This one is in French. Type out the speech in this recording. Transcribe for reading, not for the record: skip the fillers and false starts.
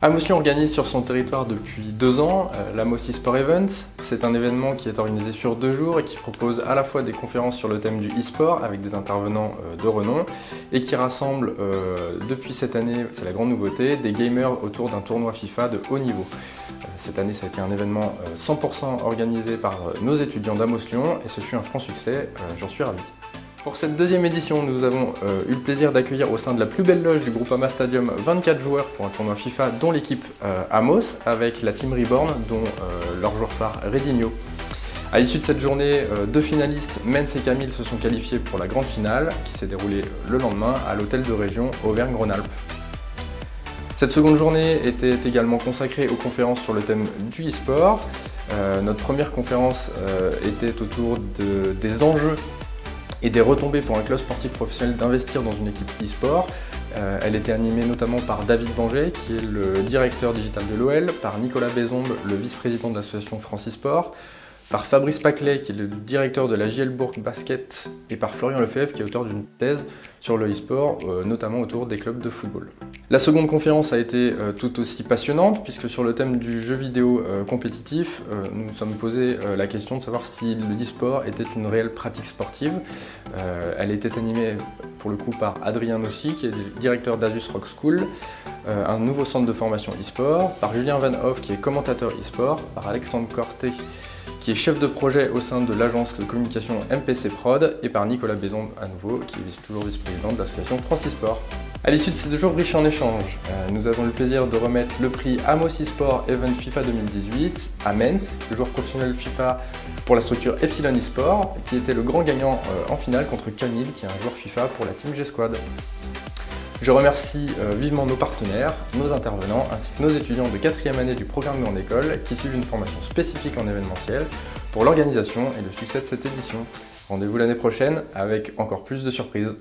Amotion organise sur son territoire depuis 2 ans l'Amos eSport Event. C'est un événement qui est organisé sur 2 jours et qui propose à la fois des conférences sur le thème du e-sport avec des intervenants de renom et qui rassemble depuis cette année, c'est la grande nouveauté, des gamers autour d'un tournoi FIFA de haut niveau. Cette année, ça a été un événement 100% organisé par nos étudiants d'Amos Lyon et ce fut un franc succès, j'en suis ravi. Pour cette 2e édition, nous avons eu le plaisir d'accueillir au sein de la plus belle loge du Groupama Stadium 24 joueurs pour un tournoi FIFA, dont l'équipe Amos, avec la Team Reborn, dont leur joueur phare Redinho. À l'issue de cette journée, 2 finalistes, Mens et Camille, se sont qualifiés pour la grande finale, qui s'est déroulée le lendemain à l'hôtel de région Auvergne-Rhône-Alpes. Cette seconde journée était également consacrée aux conférences sur le thème du e-sport. Notre première conférence était autour des enjeux et des retombées pour un club sportif professionnel d'investir dans une équipe e-sport. Elle était animée notamment par David Banger, qui est le directeur digital de l'OL, par Nicolas Bézombe, le vice-président de l'association France e-sport, par Fabrice Paclet, qui est le directeur de la JL Bourg Basket, et par Florian Lefebvre, qui est auteur d'une thèse sur le e-sport, notamment autour des clubs de football. La seconde conférence a été tout aussi passionnante, puisque sur le thème du jeu vidéo compétitif, nous nous sommes posé la question de savoir si le e-sport était une réelle pratique sportive. Elle était animée pour le coup par Adrien Nossi, qui est le directeur d'Asus Rock School, un nouveau centre de formation e-sport, par Julien Van Hoff, qui est commentateur e-sport, par Alexandre Corté, qui est chef de projet au sein de l'agence de communication MPC Prod, et par Nicolas Bézombe à nouveau, qui est toujours vice-président de l'association France eSport. À l'issue de ces 2 jours riches en échanges, nous avons le plaisir de remettre le prix Amos eSport Event FIFA 2018 à Mens, le joueur professionnel FIFA pour la structure Epsilon eSport, qui était le grand gagnant en finale contre Camille, qui est un joueur FIFA pour la Team G-Squad. Je remercie vivement nos partenaires, nos intervenants, ainsi que nos étudiants de 4e année du programme Grande École qui suivent une formation spécifique en événementiel pour l'organisation et le succès de cette édition. Rendez-vous l'année prochaine avec encore plus de surprises.